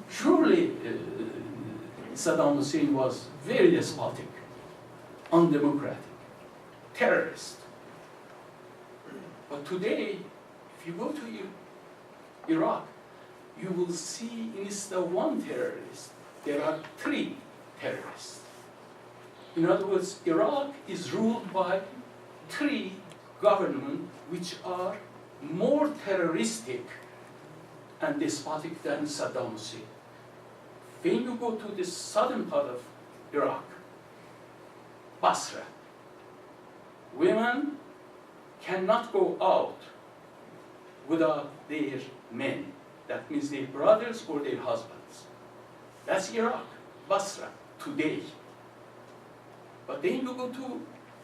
Surely Saddam Hussein was very despotic, undemocratic, terrorist. But today, if you go to Iraq, you will see instead of one terrorist, there are 3 terrorists. In other words, Iraq is ruled by 3 governments which are more terroristic and despotic than Saddam Hussein. When you go to the southern part of Iraq, Basra, women cannot go out without their men. That means their brothers or their husbands. That's Iraq, Basra, today. But then you go to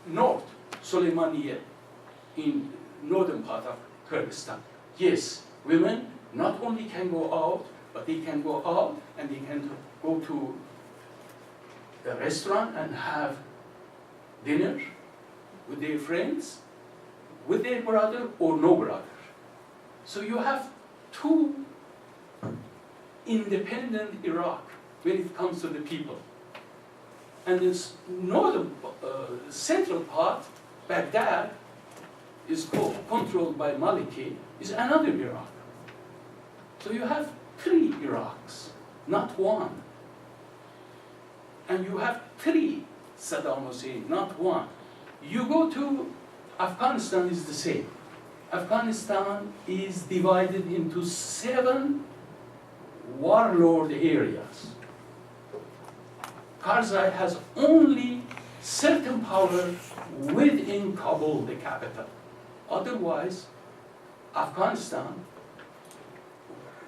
north, Soleimaniye, in northern part of Kurdistan. Yes, women not only can go out, but they can go out and they can go to a restaurant and have dinner with their friends, with their brother or no brother. So you have 2 independent Iraq when it comes to the people. And this northern, central part, Baghdad, is controlled by Maliki, is another Iraq. So you have 3 Iraqs, not 1. And you have 3 Saddam Hussein, not 1. You go to Afghanistan, is the same. Afghanistan is divided into 7 warlord areas. Karzai has only certain power within Kabul, the capital. Otherwise, Afghanistan,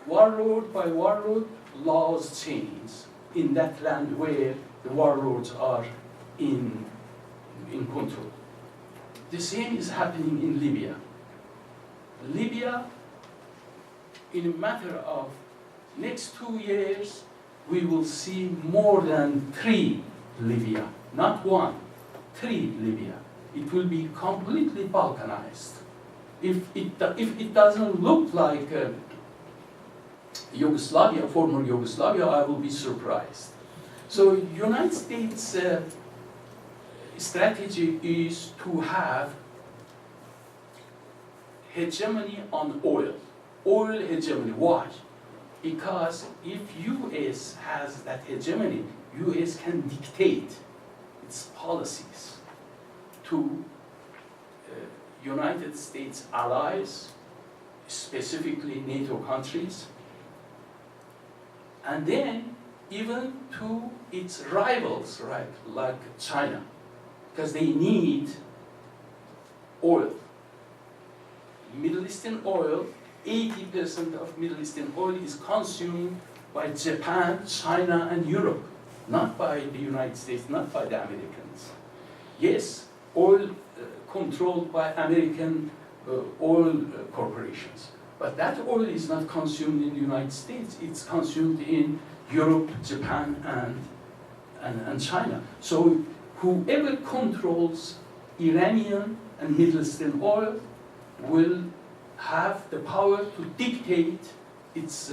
warlord by warlord, laws change in that land where the warlords are in control. The same is happening in Libya. Libya, in a matter of next 2 years, we will see more than 3 Libya, not 1, 3 Libya. It will be completely balkanized. If it doesn't look like Yugoslavia, former Yugoslavia, I will be surprised. So United States strategy is to have hegemony on oil hegemony. Why? Because if U.S. has that hegemony, U.S. can dictate its policies to United States allies, specifically NATO countries, and then even to its rivals, right, like China, because they need oil. Middle Eastern oil, 80% of Middle Eastern oil is consumed by Japan, China, and Europe, not by the United States, not by the Americans. Yes, oil controlled by American oil corporations, but that oil is not consumed in the United States. It's consumed in Europe, Japan, and China. So whoever controls Iranian and Middle Eastern oil will have the power to dictate its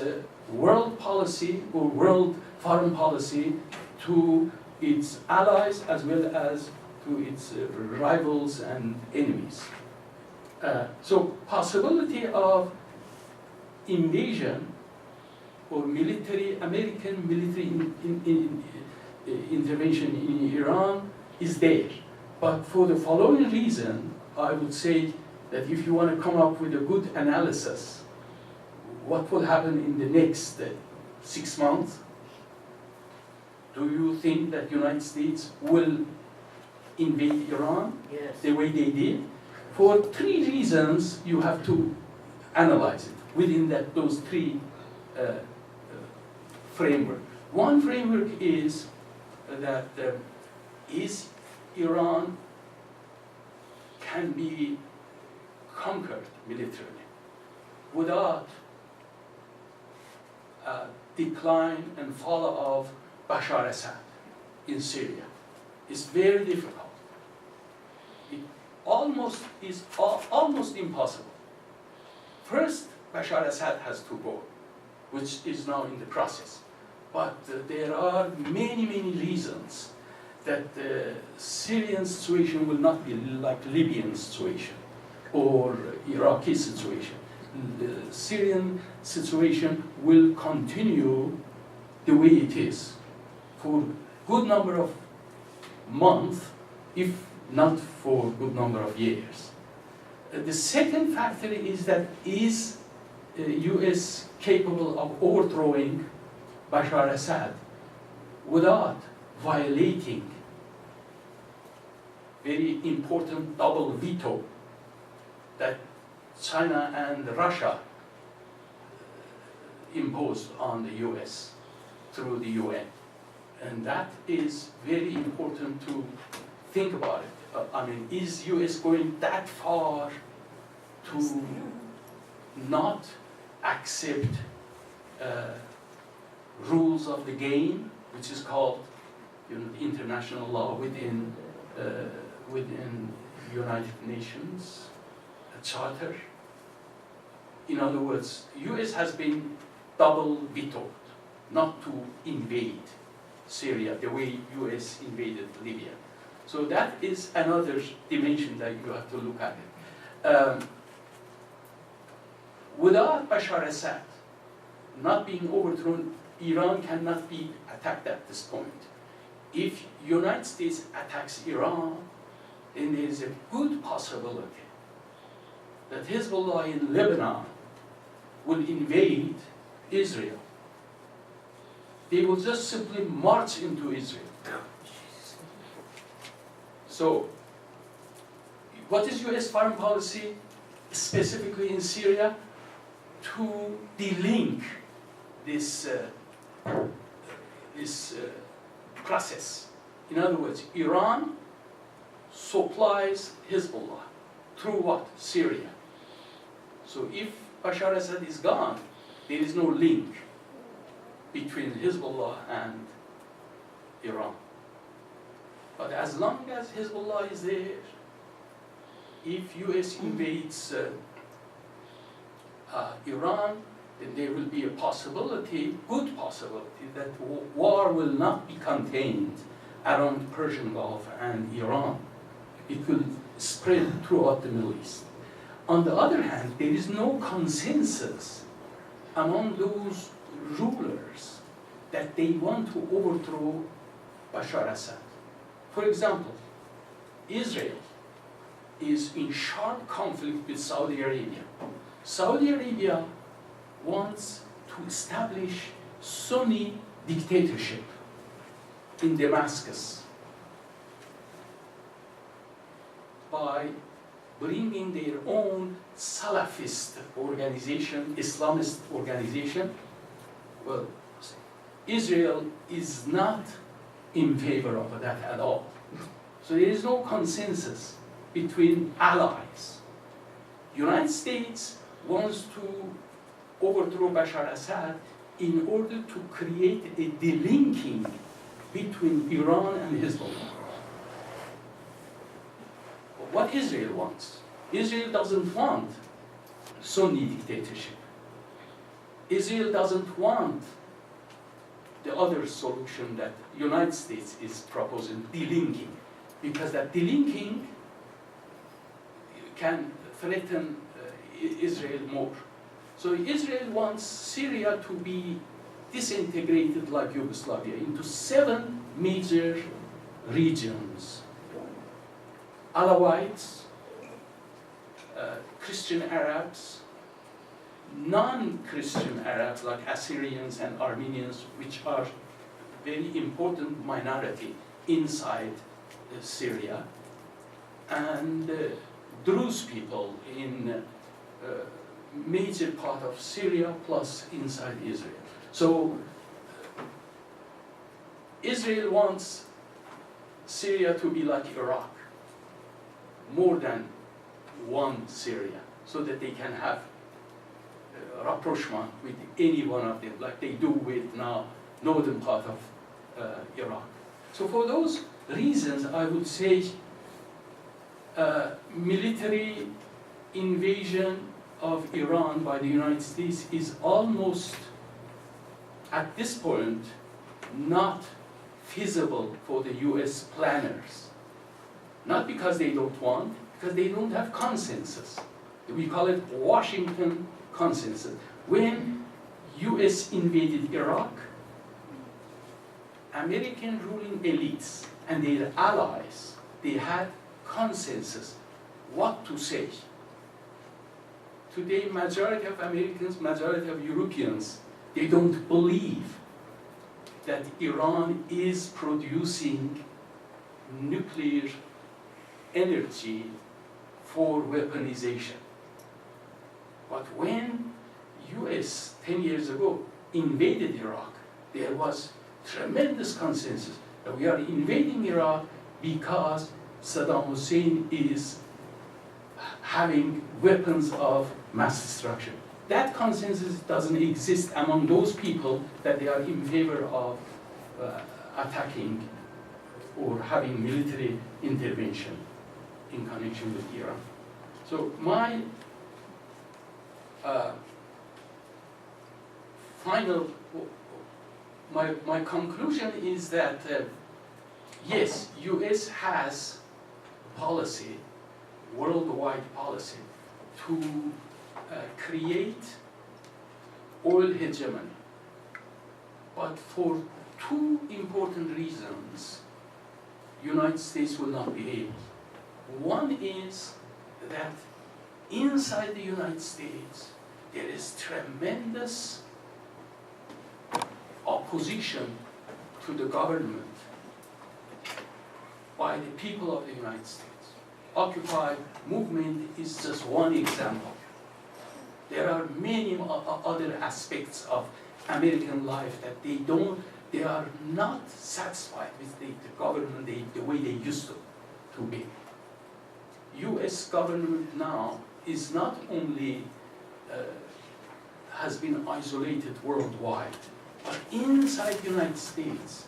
world policy or world foreign policy to its allies as well as to its rivals and enemies. So possibility of invasion or American military intervention in Iran is there. But for the following reason, I would say that if you want to come up with a good analysis, what will happen in the next 6 months? Do you think that United States will invade Iran the way they did? For 3 reasons, you have to analyze it within those 3 framework. One framework is that is Iran can be conquered militarily without decline and fall of Bashar Assad in Syria. It's very difficult. It is almost impossible. First, Bashar Assad has to go. which is now in the process. But there are many, many reasons that the Syrian situation will not be like Libyan situation or Iraqi situation. The Syrian situation will continue the way it is for a good number of months, if not for a good number of years. The second factor is that is US capable of overthrowing Bashar Assad without violating very important double veto that China and Russia imposed on the US through the UN. And that is very important to think about it. I mean, is US going that far to not accept rules of the game, which is called international law within United Nations Charter? In other words, US has been double vetoed not to invade Syria the way US invaded Libya. So that is another dimension that you have to look at it. Without Bashar Assad not being overthrown, Iran cannot be attacked at this point. If United States attacks Iran, then there is a good possibility that Hezbollah in Lebanon will invade Israel. They will just simply march into Israel. So, what is US foreign policy, specifically in Syria? To delink this process. In other words, Iran supplies Hezbollah through what? Syria. So if Bashar Assad is gone, there is no link between Hezbollah and Iran. But as long as Hezbollah is there, if US invades Iran, then there will be a possibility, good possibility, that war will not be contained around the Persian Gulf and Iran. It will spread throughout the Middle East. On the other hand, there is no consensus among those rulers that they want to overthrow Bashar Assad. For example, Israel is in sharp conflict with Saudi Arabia. Saudi Arabia wants to establish Sunni dictatorship in Damascus by bringing their own Salafist organization, Islamist organization. Well, Israel is not in favor of that at all. So there is no consensus between allies. United States wants to overthrow Bashar Assad in order to create a delinking between Iran and Hezbollah. What Israel wants? Israel doesn't want Sunni dictatorship. Israel doesn't want the other solution that the United States is proposing, delinking, because that delinking can threaten Israel more. So Israel wants Syria to be disintegrated like Yugoslavia into 7 major regions. Alawites, Christian Arabs, non-Christian Arabs like Assyrians and Armenians, which are very important minority inside Syria, and Druze people in major part of Syria plus inside Israel. So Israel wants Syria to be like Iraq, more than one Syria, so that they can have rapprochement with any one of them, like they do with now northern part of Iraq. So for those reasons, I would say military invasion of Iran by the United States is almost at this point, not feasible for the US planners. Not because they don't want, because they don't have consensus. We call it Washington consensus. When US invaded Iraq, American ruling elites and their allies, they had consensus what to say. Today, majority of Americans, majority of Europeans, they don't believe that Iran is producing nuclear energy for weaponization. But when US 10 years ago invaded Iraq, there was tremendous consensus that we are invading Iraq because Saddam Hussein is having weapons of mass destruction. That consensus doesn't exist among those people that they are in favor of attacking or having military intervention in connection with Iran. So my my conclusion is that yes, US has policy, worldwide policy, to create oil hegemony. But for two important reasons, United States will not be able. One is that inside the United States, there is tremendous opposition to the government by the people of the United States. Occupy movement is just one example. There are many other aspects of American life that they are not satisfied with the government the way they used to be. US government now is not only has been isolated worldwide, but inside the United States,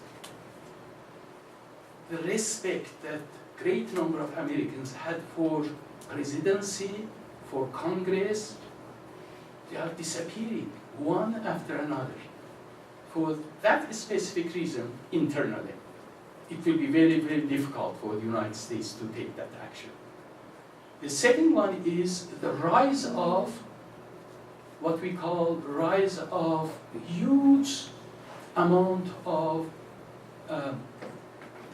the respect that great number of Americans had for presidency, for Congress, they are disappearing one after another. For that specific reason, internally, it will be very, very difficult for the United States to take that action. The second one is the rise of what we call rise of huge amount of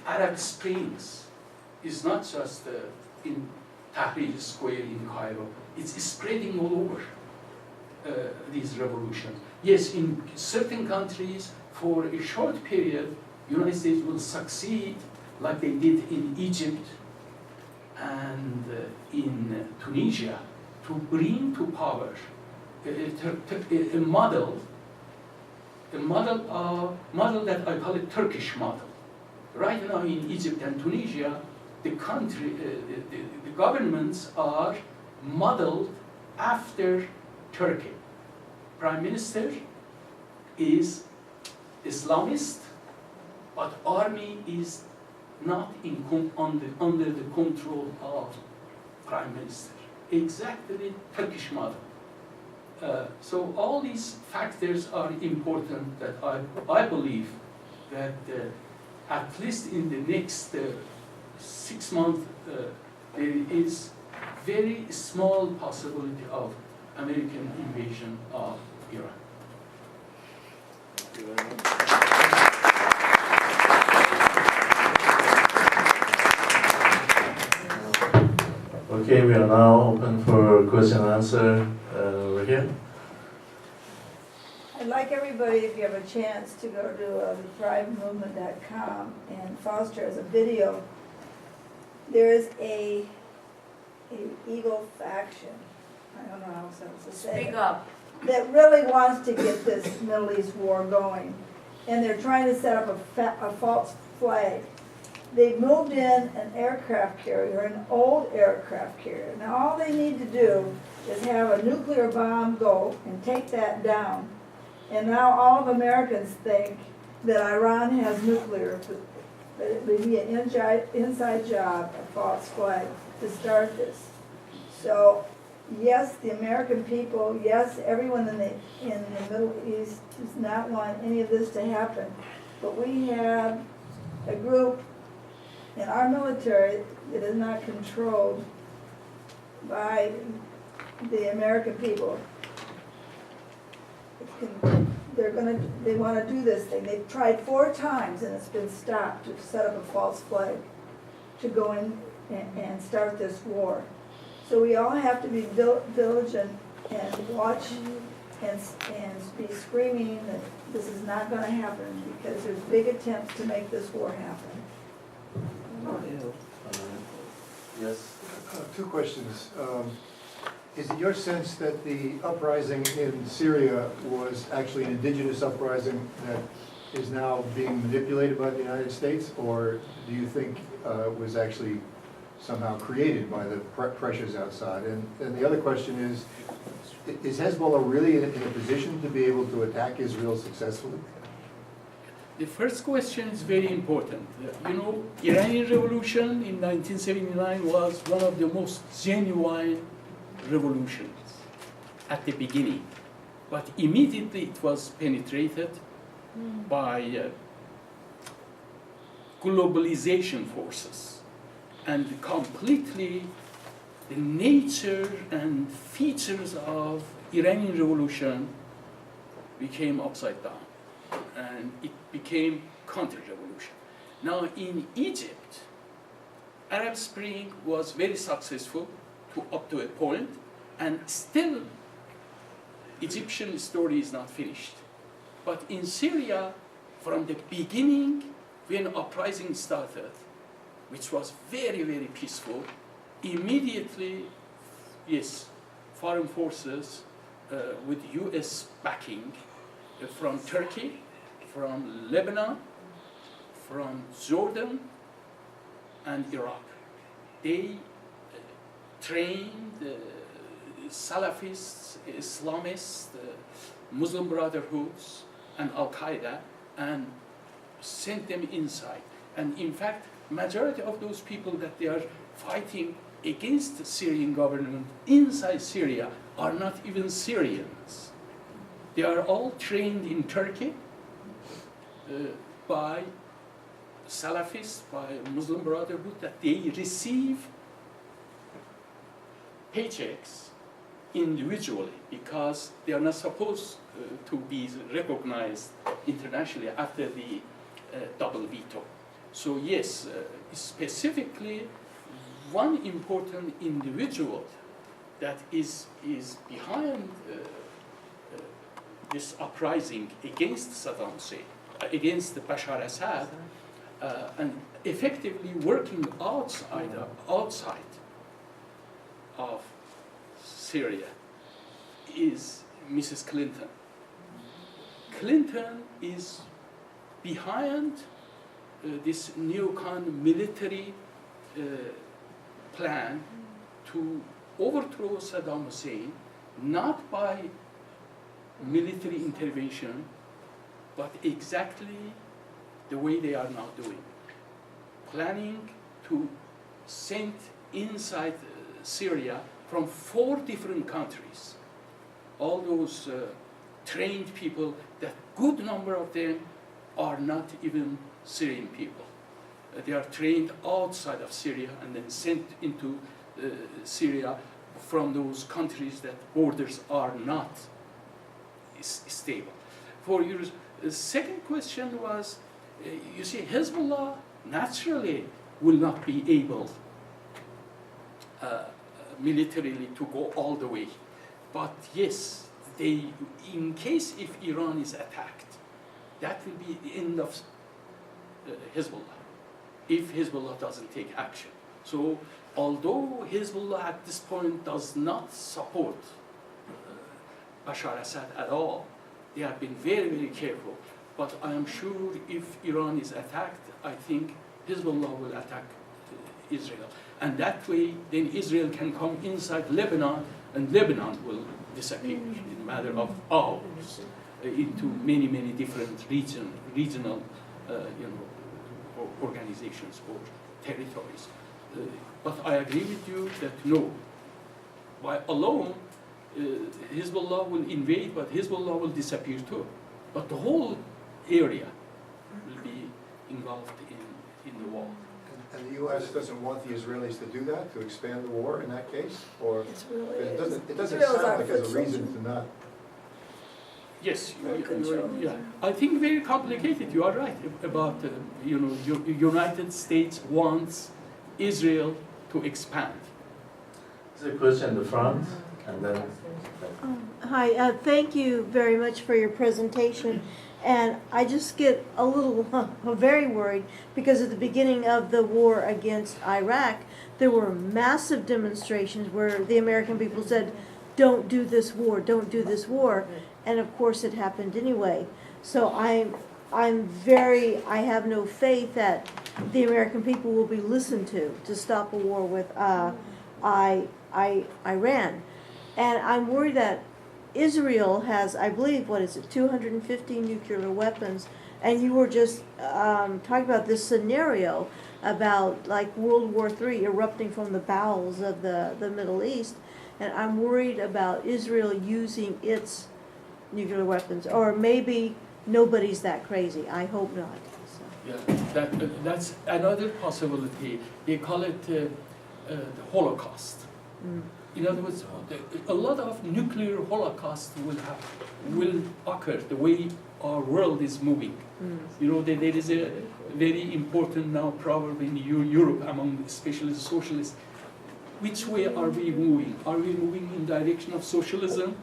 Arab Springs. It's not just in Tahrir Square in Cairo. It's spreading all over these revolutions. Yes, in certain countries, for a short period, United States will succeed, like they did in Egypt and in Tunisia, to bring to power a model that I call it Turkish model. Right now in Egypt and Tunisia, the governments are modeled after Turkey. Prime Minister is Islamist, but army is not under the control of Prime Minister. Exactly Turkish model. So all these factors are important that I believe that at least in the next 6 months there is very small possibility of American invasion of Iran. Thank you very much. Okay, we are now open for question and answer over here. I'd like everybody, if you have a chance, to go to thethrivemovement.com and Foster has a video. There is a Eagle faction, I don't know how else to say it. Speak up. That really wants to get this Middle East war going. And they're trying to set up a false flag. They've moved in an aircraft carrier, an old aircraft carrier. Now all they need to do is have a nuclear bomb go and take that down. And now all of Americans think that Iran has nuclear, but it would be an inside job, a false flag, to start this. So yes, the American people, yes, everyone in the Middle East does not want any of this to happen. But we have a group in our military that is not controlled by the American people. They wanna do this thing. They've tried 4 times and it's been stopped to set up a false flag, to go in and start this war. So we all have to be diligent and watch and be screaming that this is not gonna happen, because there's big attempts to make this war happen. Yes. 2 questions. Is it your sense that the uprising in Syria was actually an indigenous uprising that is now being manipulated by the United States, or do you think it was actually somehow created by the pressures outside? And the other question is Hezbollah really in a position to be able to attack Israel successfully? The first question is very important. Iranian Revolution in 1979 was one of the most genuine revolutions at the beginning, but immediately it was penetrated by globalization forces, and completely the nature and features of Iranian Revolution became upside down, and it became counter-revolution. Now in Egypt, Arab Spring was very successful up to a point, and still Egyptian story is not finished. But in Syria, from the beginning, when uprising started, which was very, very peaceful, immediately, yes, foreign forces with US backing from Turkey, from Lebanon, from Jordan, and Iraq. They trained Salafists, Islamists, Muslim Brotherhoods, and Al-Qaeda, and sent them inside. And in fact, majority of those people that they are fighting against the Syrian government inside Syria are not even Syrians. They are all trained in Turkey by Salafists, by Muslim Brotherhood, that they receive paychecks individually, because they are not supposed to be recognized internationally after the double veto. So yes, specifically one important individual that is behind this uprising against Saddam Hussein, against Bashar Assad, and effectively working outside of Syria is Mrs. Clinton. Clinton is behind this neocon military plan to overthrow Saddam Hussein, not by military intervention, but exactly the way they are now doing. Planning to send inside Syria from 4 different countries, all those trained people, that good number of them are not even Syrian people. They are trained outside of Syria and then sent into Syria from those countries that borders are not stable. For your second question was, you see, Hezbollah naturally will not be able militarily to go all the way. But yes, in case if Iran is attacked, that will be the end of Hezbollah, if Hezbollah doesn't take action. So although Hezbollah at this point does not support Bashar Assad at all, they have been very, very careful. But I am sure if Iran is attacked, I think Hezbollah will attack Israel. And that way, then Israel can come inside Lebanon, and Lebanon will disappear in a matter of hours into many, many different regional organizations or territories. But I agree with you that no, by alone, Hezbollah will invade, but Hezbollah will disappear too. But the whole area will be engulfed in the war. And the US doesn't want the Israelis to do that, to expand the war in that case? Or, It's really. it doesn't Israel's sound our like there's a foot reason soldier. to not. Yes, Very control. yeah. I think very complicated. You are right about United States wants Israel to expand. There's a question in the front, and then. Hi, thank you very much for your presentation. And I just get a little very worried because at the beginning of the war against Iraq, there were massive demonstrations where the American people said, don't do this war, don't do this war. And of course it happened anyway. So I have no faith that the American people will be listened to stop a war with Iran. And I'm worried that Israel has, I believe, 250 nuclear weapons. And you were just talking about this scenario about like World War III erupting from the bowels of the Middle East. And I'm worried about Israel using its nuclear weapons. Or maybe nobody's that crazy. I hope not. So. Yeah, that's another possibility. They call it the Holocaust. Mm. In other words, a lot of nuclear holocaust will occur the way our world is moving. Mm. You know, there is a very important now proverb in Europe among especially the socialists. Which way are we moving? Are we moving in direction of socialism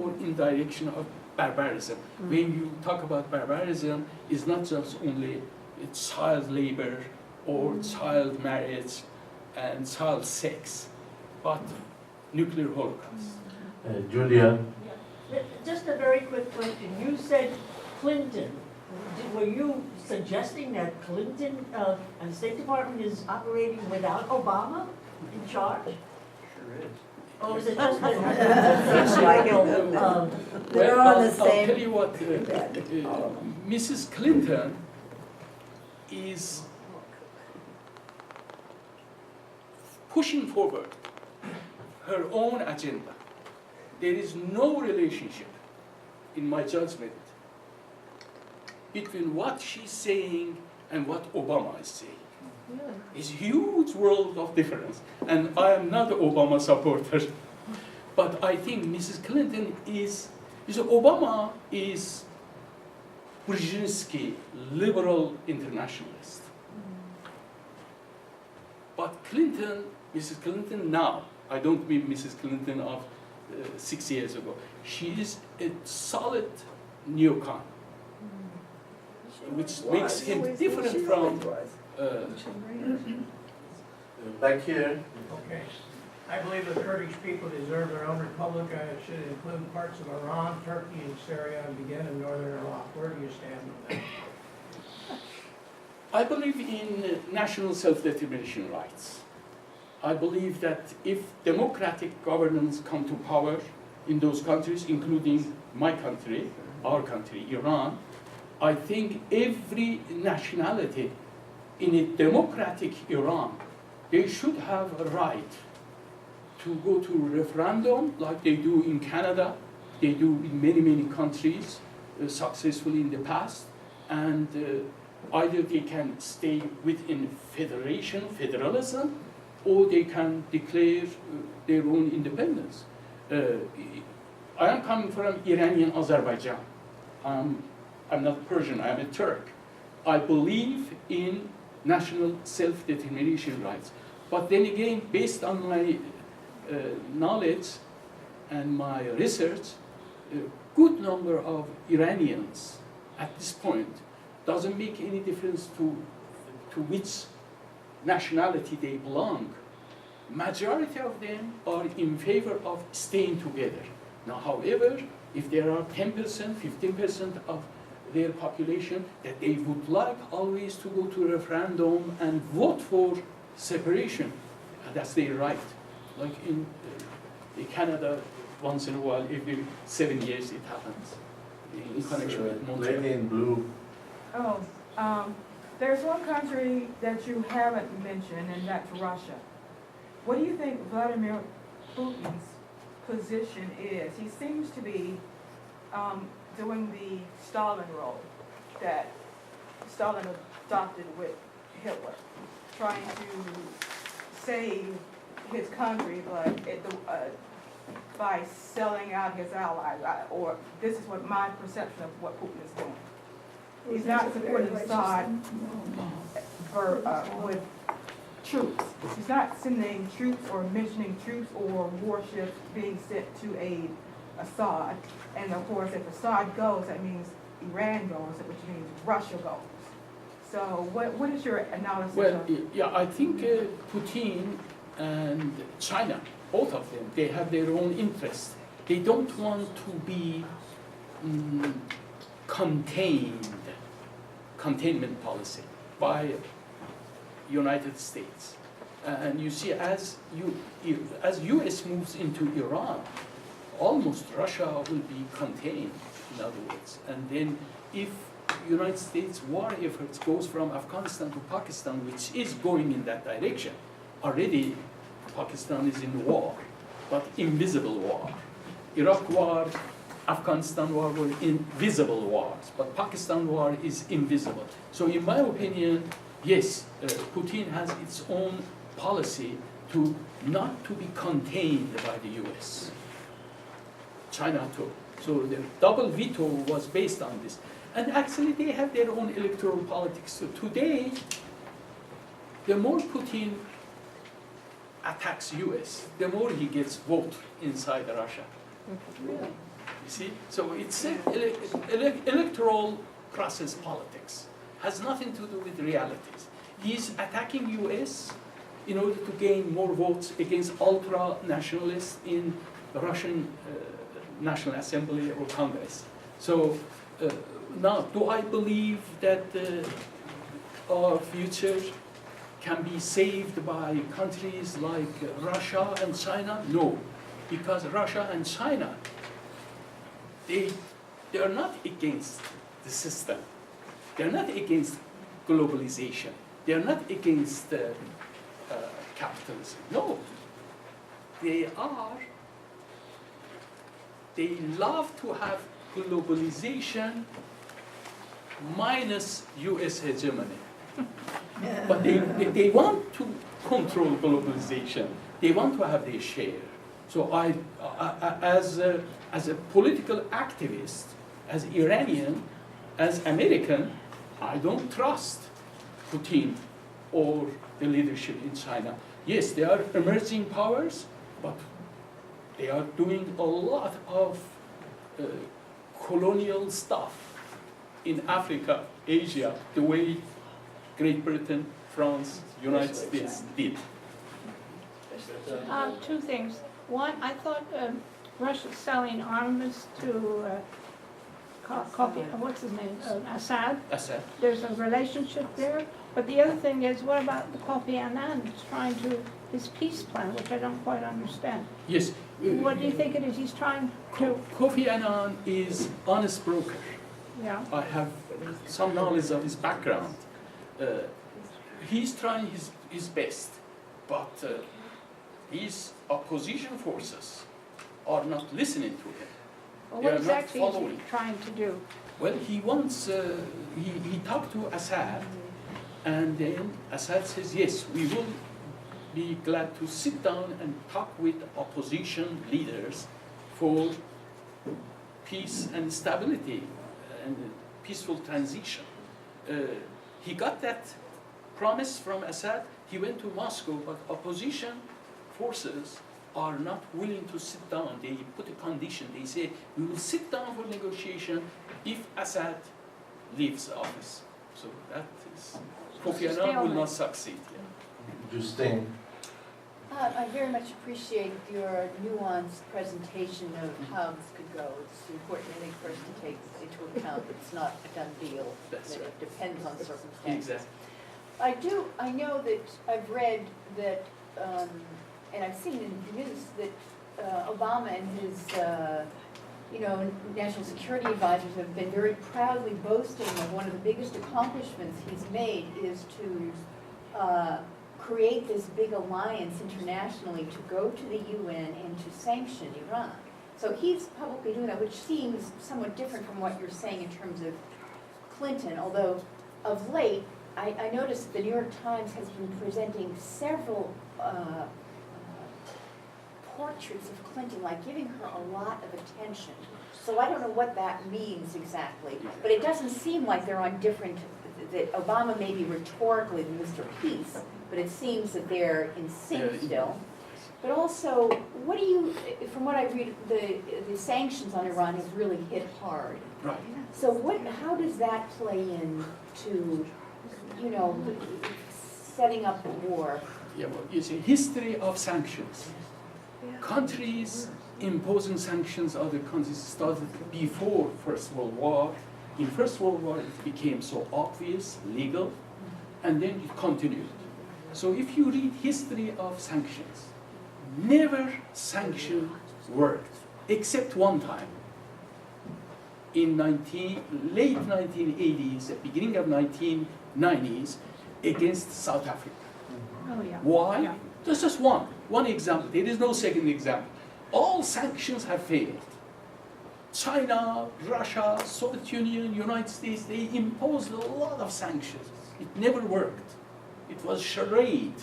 or in direction of barbarism? When you talk about barbarism, it's not just only child labor or child marriage and child sex, but nuclear holocaust. Julia, Just a very quick question. You said Clinton. Were you suggesting that Clinton and the State Department is operating without Obama in charge? Sure is. Or is it just that? They're Well, on the I'll same tell you what, bed, all of them. Mrs. Clinton is pushing forward her own agenda. There is no relationship, in my judgment, between what she's saying and what Obama is saying. It's a huge world of difference. And I am not an Obama supporter. But I think Mrs. Clinton is Obama is Brzezinski, liberal internationalist. But Clinton, Mrs. Clinton now, I don't mean Mrs. Clinton of 6 years ago, she is a solid neocon, which makes him different from back here. Okay. I believe the Kurdish people deserve their own republic. It should include parts of Iran, Turkey, and Syria, and begin in northern Iraq. Where do you stand on that? I believe in national self-determination rights. I believe that if democratic governance come to power in those countries, including my country, our country, Iran, I think every nationality in a democratic Iran, they should have a right to go to referendum like they do in Canada, they do in many, many countries successfully in the past, and either they can stay within federalism, or they can declare their own independence. I am coming from Iranian Azerbaijan. I'm not Persian, I'm a Turk. I believe in national self-determination rights. But then again, based on my knowledge and my research, a good number of Iranians at this point doesn't make any difference to which nationality they belong. Majority of them are in favor of staying together. Now, however, if there are 10%, 15% of their population that they would like always to go to a referendum and vote for separation, that's their right. Like in Canada, once in a while, every 7 years it happens in connection with Montreal. Lady in blue. There's one country that you haven't mentioned, and that's Russia. What do you think Vladimir Putin's position is. He seems to be doing the Stalin role that Stalin adopted with Hitler, trying to save his country, but by selling out his allies. Or this is what my perception of what Putin is doing. He's not supporting Assad with troops. He's not sending troops or mentioning troops or warships being sent to aid Assad. And of course, if Assad goes, that means Iran goes, which means Russia goes. So what is your analysis Well, of? yeah, I think Putin and China, both of them, they have their own interests. They don't want to be containment policy by United States. And you see, as U.S. moves into Iran, almost Russia will be contained, in other words. And then if United States war efforts goes from Afghanistan to Pakistan, which is going in that direction, already Pakistan is in war, but invisible war. Iraq war, Afghanistan war were invisible wars, but Pakistan war is invisible. So in my opinion, yes, Putin has its own policy to not to be contained by the US. China too. So the double veto was based on this. And actually they have their own electoral politics. So today, the more Putin attacks US, the more he gets vote inside Russia. Really? You see? So it's electoral process politics. Has nothing to do with realities. He's attacking US in order to gain more votes against ultra-nationalists in the Russian National Assembly or Congress. So now, do I believe that our future can be saved by countries like Russia and China? No, because Russia and China, they are not against the system. They are not against globalization. They are not against capitalism. No, they love to have globalization minus US hegemony. But they want to control globalization. They want to have their share. So as a political activist, as Iranian, as American, I don't trust Putin or the leadership in China. Yes, they are emerging powers, but they are doing a lot of colonial stuff in Africa, Asia, the way Great Britain, France, United States did. Two things. One, I thought Russia's selling armaments to what's his name, Assad. Assad. There's a relationship there. But the other thing is, what about the Kofi Annan trying to, his peace plan, which I don't quite understand. Yes. What do you think it is he's trying to? Kofi Annan is honest broker. Yeah. I have some knowledge of his background. He's trying his best, but his opposition forces are not listening to him. Well, They what are not exactly is he following. trying to do? Well, he wants, he talked to Assad, and then Assad says, yes, we will be glad to sit down and talk with opposition leaders for peace and stability and peaceful transition. He got that promise from Assad. He went to Moscow, but opposition forces are not willing to sit down. They put a condition. They say, we will sit down for negotiation if Assad leaves office. So that is, Kofi Annan will not succeed. Yeah. Justine. I very much appreciate your nuanced presentation of how this could go. It's important, I think, first to take into account it's not a done deal, That's that right. it depends on circumstances. Exactly. I know that I've read that, and I've seen in the news that Obama and his, national security advisors have been very proudly boasting of one of the biggest accomplishments he's made is to create this big alliance internationally to go to the UN and to sanction Iran. So he's publicly doing that, which seems somewhat different from what you're saying in terms of Clinton, although of late, I noticed the New York Times has been presenting several portraits of Clinton, like giving her a lot of attention. So I don't know what that means exactly, but it doesn't seem like they're on different, that Obama may be rhetorically Mr. Peace, but it seems that they're in sync still. But also, what do you, from what I read, the sanctions on Iran have really hit hard. Right. So how does that play in to, you know, setting up the war? Yeah, well, you see, history of sanctions. Countries imposing sanctions on other countries started before First World War. In First World War, it became so obvious, legal, and then it continued. So if you read history of sanctions, never sanction worked, except one time. In late 1980s, the beginning of 1990s, against South Africa. Oh, yeah. Why? Yeah. That's just one example. There is no second example. All sanctions have failed. China, Russia, Soviet Union, United States, they imposed a lot of sanctions. It never worked. It was charade,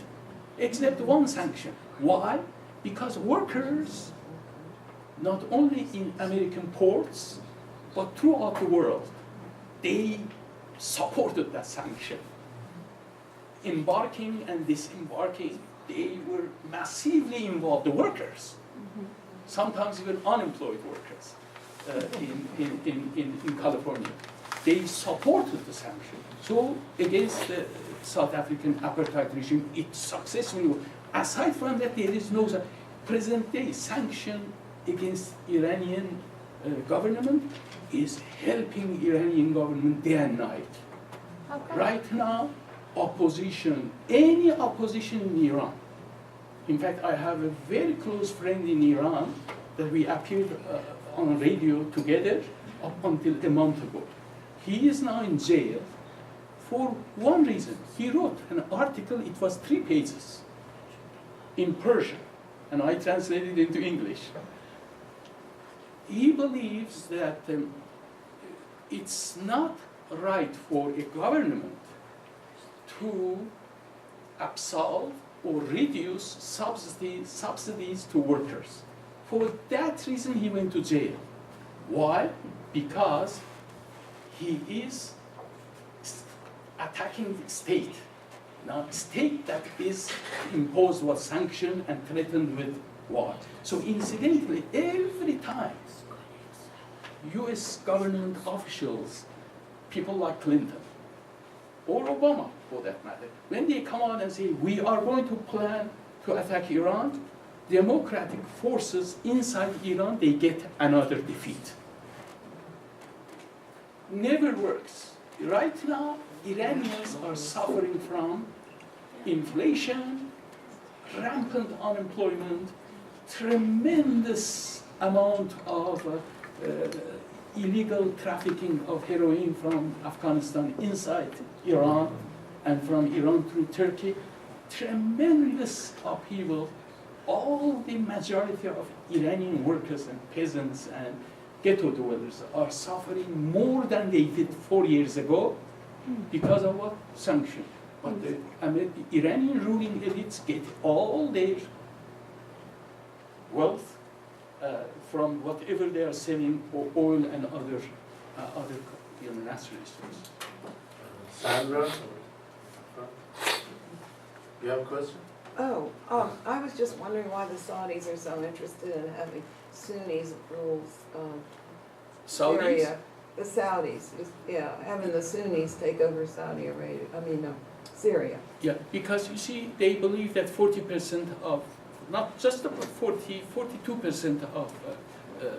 except one sanction. Why? Because workers, not only in American ports, but throughout the world, they supported that sanction. Embarking and disembarking, they were massively involved, the workers, sometimes even unemployed workers in California. They supported the sanction. So against the South African apartheid regime, it successfully worked. Aside from that, there is no present-day sanction against Iranian government is helping Iranian government day and night. Okay. Right now, opposition, any opposition in Iran. In fact, I have a very close friend in Iran that we appeared on radio together up until a month ago. He is now in jail for one reason. He wrote an article, it was 3 pages in Persian, and I translated it into English. He believes that it's not right for a government to absolve or reduce subsidies to workers. For that reason, he went to jail. Why? Because he is attacking the state. Now, state that is imposed was sanctioned and threatened with war. So incidentally, every time US government officials, people like Clinton, or Obama for that matter, when they come out and say, we are going to plan to attack Iran, democratic forces inside Iran, they get another defeat. Never works. Right now, Iranians are suffering from inflation, rampant unemployment, tremendous amount of illegal trafficking of heroin from Afghanistan inside Iran and from Iran through Turkey, tremendous upheaval. All the majority of Iranian workers and peasants and ghetto dwellers are suffering more than they did 4 years ago because of what? Sanction. But the Iranian ruling elites get all their wealth from whatever they are selling for oil and other natural resources. Sandra? You have a question? I was just wondering why the Saudis are so interested in having Sunnis rule Saudis? Syria. The Saudis, having the Sunnis take over Saudi Arabia, Syria. Yeah, because you see, they believe that 40% of, not just about 42% of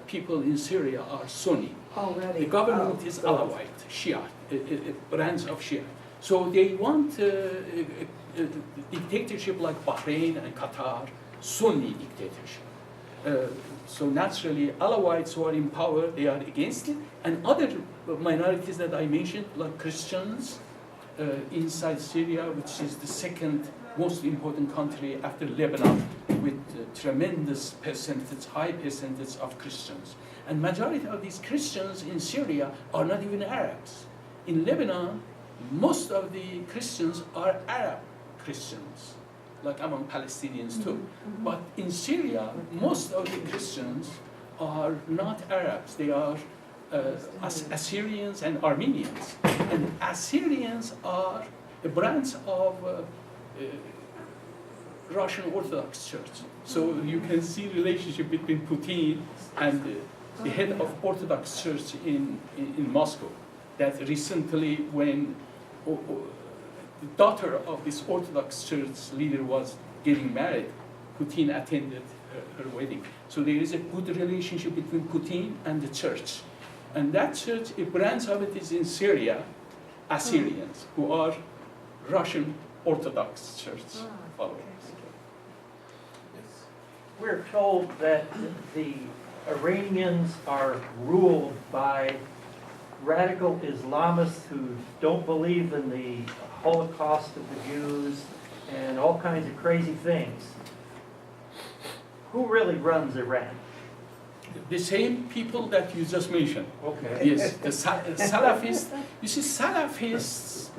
people in Syria are Sunni. Already? The government is Alawite, Shia, a branch of Shia. So they want a dictatorship like Bahrain and Qatar, Sunni dictatorship. So naturally, Alawites who are in power, they are against it. And other minorities that I mentioned, like Christians inside Syria, which is the second most important country after Lebanon with tremendous percentage, high percentage of Christians. And majority of these Christians in Syria are not even Arabs. In Lebanon, most of the Christians are Arab Christians, like among Palestinians too. But in Syria, most of the Christians are not Arabs. They are Assyrians and Armenians. And Assyrians are a branch of Russian Orthodox Church. So you can see relationship between Putin and the head of Orthodox Church in Moscow. That recently, when the daughter of this Orthodox Church leader was getting married, Putin attended her wedding. So there is a good relationship between Putin and the church. And that church, a branch of it is in Syria, Assyrians, who are Russian Orthodox Church followers. We're told that the Iranians are ruled by radical Islamists who don't believe in the Holocaust of the Jews and all kinds of crazy things. Who really runs Iran? The same people that you just mentioned. Okay. Yes, the Salafists. You see, Salafists,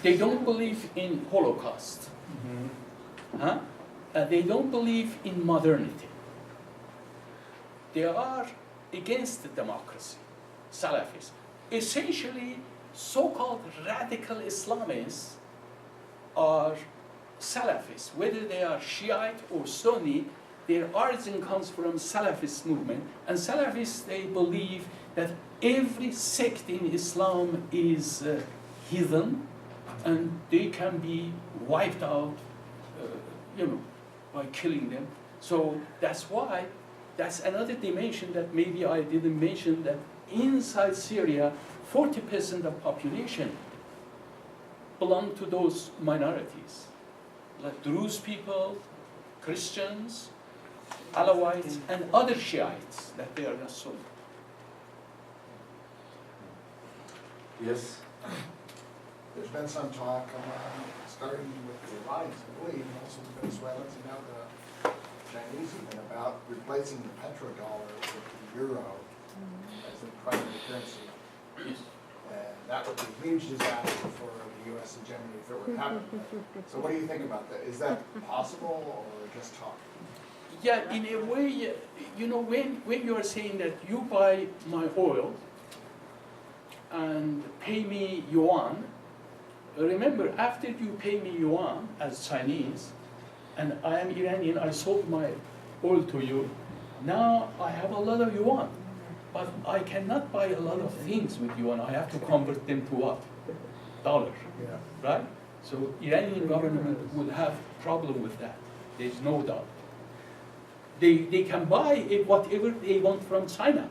they don't believe in Holocaust. Huh? They don't believe in modernity. They are against democracy, Salafis. Essentially, so-called radical Islamists are Salafis. Whether they are Shiite or Sunni, their origin comes from Salafist movement. And Salafists, they believe that every sect in Islam is heathen, and they can be wiped out, by killing them. So that's why, that's another dimension that maybe I didn't mention, that inside Syria, 40% of population belong to those minorities, like Druze people, Christians, Alawites, and other Shiites, that they are not Sunni. Yes? There's been some talk, starting with the Iranians, I believe, and also the Venezuelans, and now the Chinese even, about replacing the petrodollar with the euro as the primary currency. And that would be a huge disaster for the U.S. hegemony if it were to happen. So what do you think about that? Is that possible or just talk? Yeah, in a way, when you are saying that you buy my oil and pay me yuan, remember, after you pay me yuan as Chinese, and I am Iranian, I sold my oil to you, now I have a lot of yuan, but I cannot buy a lot of things with yuan. I have to convert them to what? Dollar, right? So Iranian government will have problem with that. There's no doubt. They can buy whatever they want from China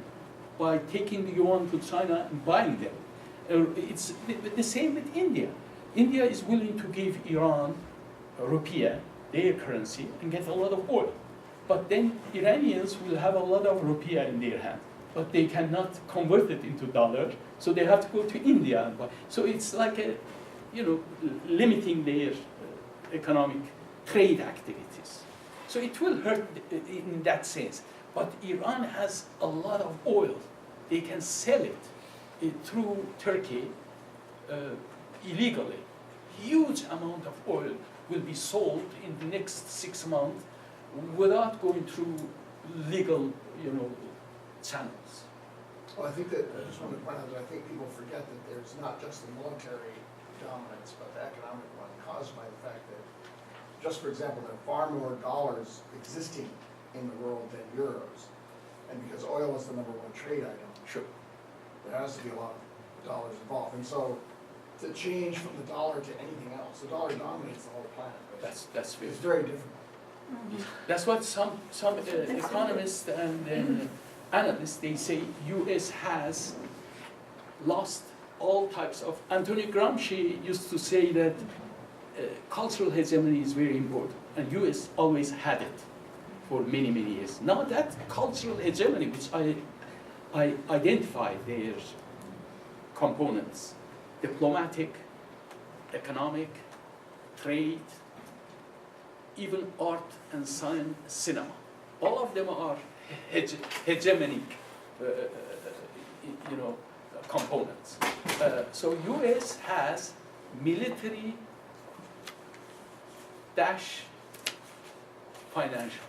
by taking the yuan to China and buying them. It's the same with India. India is willing to give Iran rupiah, their currency, and get a lot of oil. But then Iranians will have a lot of rupiah in their hand, but they cannot convert it into dollar, so they have to go to India and buy. So it's like limiting their economic trade activities. So it will hurt in that sense. But Iran has a lot of oil. They can sell it through Turkey illegally. Huge amount of oil will be sold in the next 6 months without going through legal, channels. Well, I think that, I just want to point out that I think people forget that there's not just the military dominance, but the economic one caused by the fact that, just for example, there are far more dollars existing in the world than euros. And because oil is the #1 trade item, Sure. there has to be a lot of dollars involved. And so to change from the dollar to anything else, the dollar dominates the whole planet. That's fair. It's very different. That's what some economists and analysts, they say U.S. has lost all types of. Antonio Gramsci used to say that cultural hegemony is very important, and U.S. always had it for many, many years. Now that cultural hegemony, which I identify their components, diplomatic, economic, trade, even art and science, cinema. All of them are hegemonic, components. So U.S. has military dash financial.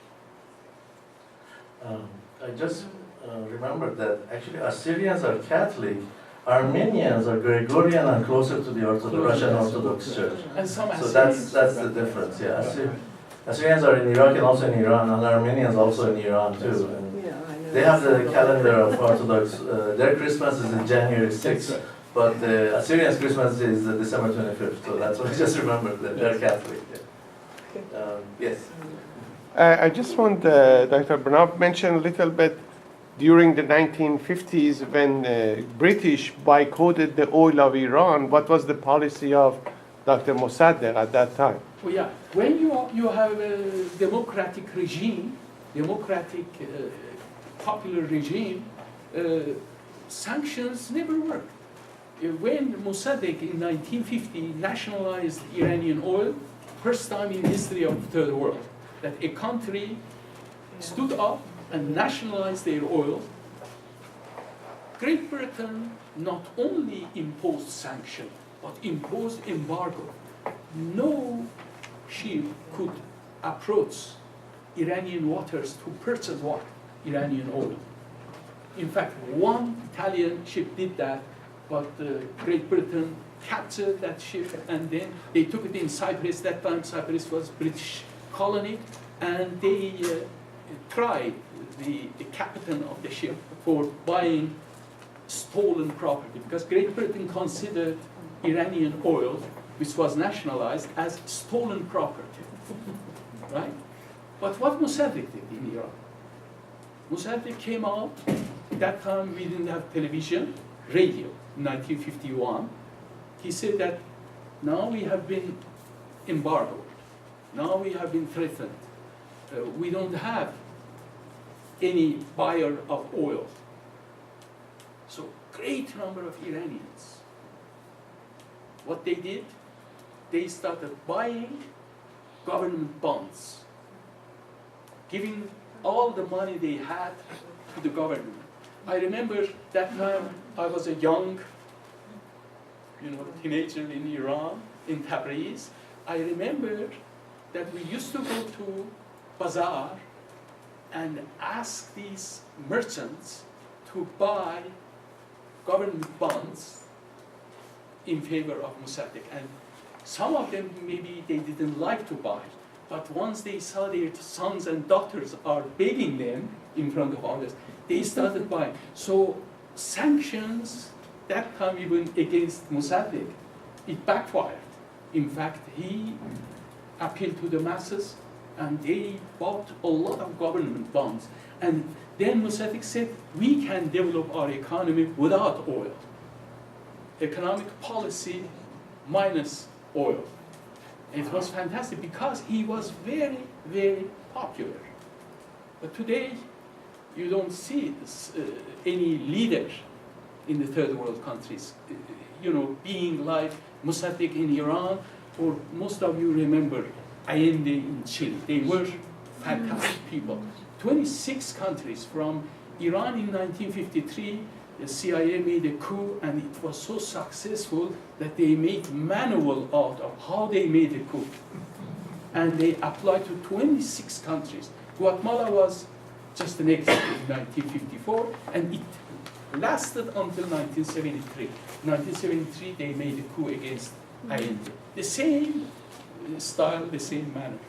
I just remembered that actually Assyrians are Catholic, Armenians are Gregorian and closer to the Russian Orthodox Church. And some So that's the difference, yeah. Assyrians are in Iraq and also in Iran, and Armenians also in Iran too. And Yeah, I know. they have the calendar of Orthodox. Their Christmas is in January 6th, but the Assyrians' Christmas is December 25th. So that's what I just remembered, that they're Catholic. Yeah. Yes. I just want Dr. Bernard mention a little bit during the 1950s when British boycotted the oil of Iran. What was the policy of Dr. Mossadegh at that time? Well, yeah, when you have a democratic regime, popular regime, sanctions never work. When Mossadegh in 1950 nationalized Iranian oil, first time in history of the third world, that a country stood up and nationalized their oil, Great Britain not only imposed sanctions, but imposed embargo. No ship could approach Iranian waters to purchase what? Iranian oil. In fact, one Italian ship did that, but Great Britain captured that ship and then they took it in Cyprus. That time Cyprus was British colony, and they tried the captain of the ship for buying stolen property, because Great Britain considered Iranian oil, which was nationalized, as stolen property, right? But what Mossadegh did in Iran? Mossadegh came out, at that time we didn't have television, radio, in 1951. He said that now we have been embargoed, now we have been threatened, we don't have any buyer of oil. So great number of Iranians, what they did, they started buying government bonds, giving all the money they had to the government. I remember that time I was a young, teenager in Iran, in Tabriz. I remember that we used to go to bazaar and ask these merchants to buy government bonds in favor of Mossadegh. And some of them, maybe they didn't like to buy, but once they saw their sons and daughters are begging them in front of others, they started buying. So sanctions, that time even against Mossadegh, it backfired. In fact, he appealed to the masses, and they bought a lot of government bonds. And then Mossadegh said, we can develop our economy without oil. Economic policy minus oil. It was fantastic because he was very, very popular. But today, you don't see any leader in the third world countries, being like Mossadegh in Iran, or most of you remember Allende in Chile. They were fantastic people. 26 countries from Iran in 1953, the CIA made a coup, and it was so successful that they made manual out of how they made a coup. And they applied to 26 countries. Guatemala was just the next in 1954, and it lasted until 1973. 1973, they made a coup against Allende. The same style, the same manner.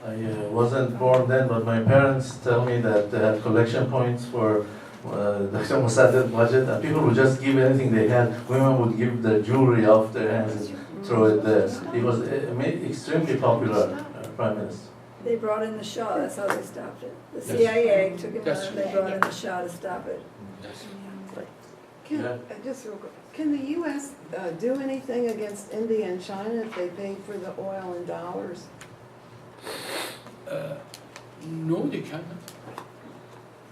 I wasn't born then, but my parents tell me that they had collection points for Dr. Mossadegh budget, and people would just give anything they had. Women would give their jewelry off their hands and throw it there. He was extremely popular prime minister. They brought in the Shah, that's how they stopped it. The CIA took him out and they brought in the Shah to stop it. Just real quick, can the U.S. Do anything against India and China if they paid for the oil in dollars? No, they cannot.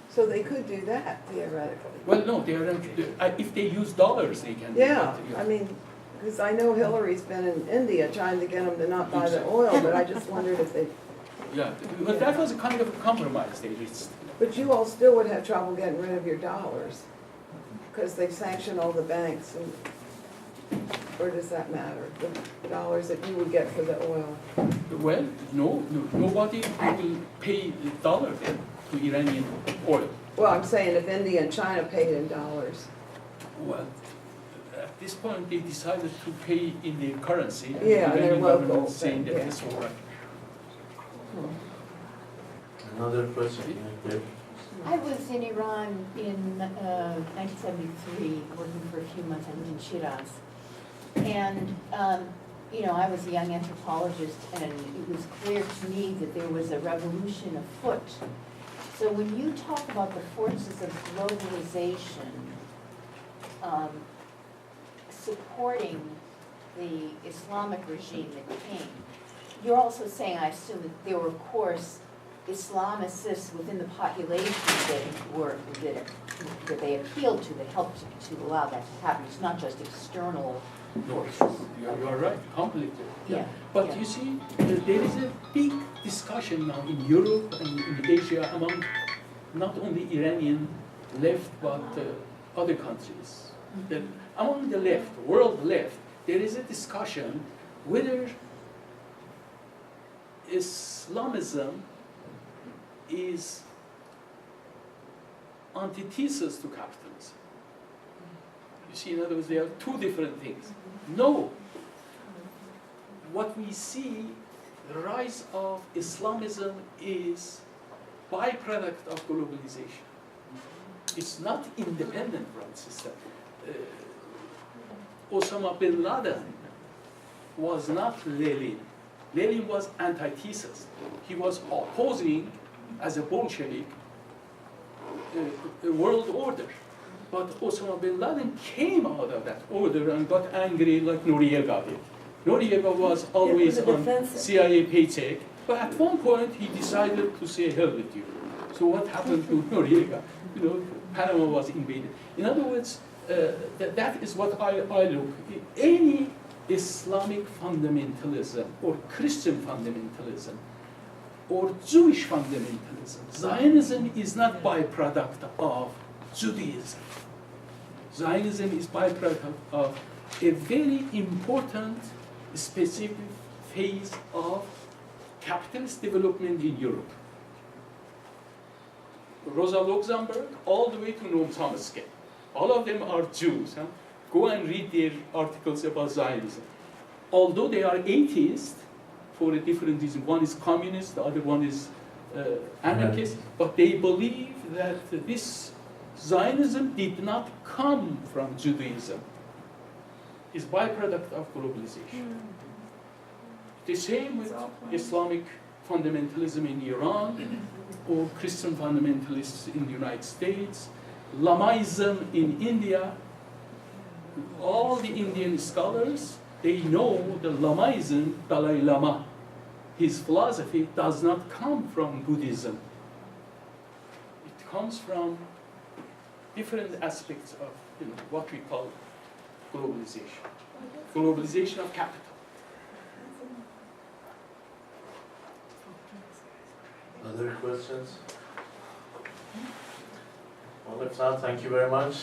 So they could do that theoretically. Well, no, they are. If they use dollars, they can. Yeah, I mean, Because I know Hillary's been in India trying to get them to not buy the oil, but I just wondered if they, Yeah, but that was a kind of a compromise. but you all still would have trouble getting rid of your dollars. Because they sanction all the banks and, or does that matter? The dollars that you would get for the oil? Well, nobody will pay the dollar to Iranian oil. Well, I'm saying if India and China paid in dollars. Well, at this point, they decided to pay in their currency. and Yeah, the their Iranian local government saying thing, that yeah. it's all right. Another question? Yeah. I was in Iran in 1973, working for a few months. I lived in Shiraz. And, I was a young anthropologist, and it was clear to me that there was a revolution afoot. So when you talk about the forces of globalization supporting the Islamic regime that came, you're also saying, I assume, that there were, of course, Islamicists within the population that they appealed to, that helped to allow that to happen. It's not just external No, you are right, completely. Yeah. But yeah. you see, there is a big discussion now in Europe and in Asia among not only Iranian left, but other countries. Among the left, world left, there is a discussion whether Islamism is antithesis to capitalism. You see, in other words, they are two different things. No. What we see, the rise of Islamism is byproduct of globalization. It's not independent from the system. Osama bin Laden was not Lenin. Lenin was antithesis. He was opposing, as a Bolshevik, a world order. But Osama bin Laden came out of that order and got angry like Noriega did. Noriega was always on CIA paycheck, but at one point he decided to say hell with you. So what happened to Noriega? Panama was invaded. In other words, that is what I look. Any Islamic fundamentalism or Christian fundamentalism or Jewish fundamentalism, Zionism is not byproduct of Judaism. Zionism is byproduct of a very important specific phase of capitalist development in Europe. Rosa Luxemburg, all the way to Noam Chomsky. All of them are Jews. Huh? Go and read their articles about Zionism. Although they are atheists, for a different reason. One is communist, the other one is anarchist, but they believe that this Zionism did not come from Judaism. It's byproduct of globalization. The same with Islamic fundamentalism in Iran or Christian fundamentalists in the United States, Lamaism in India. All the Indian scholars, they know the Lamaism, Dalai Lama, his philosophy does not come from Buddhism. It comes from different aspects of what we call globalization. Globalization of capital. Other questions? Well, if not, thank you very much.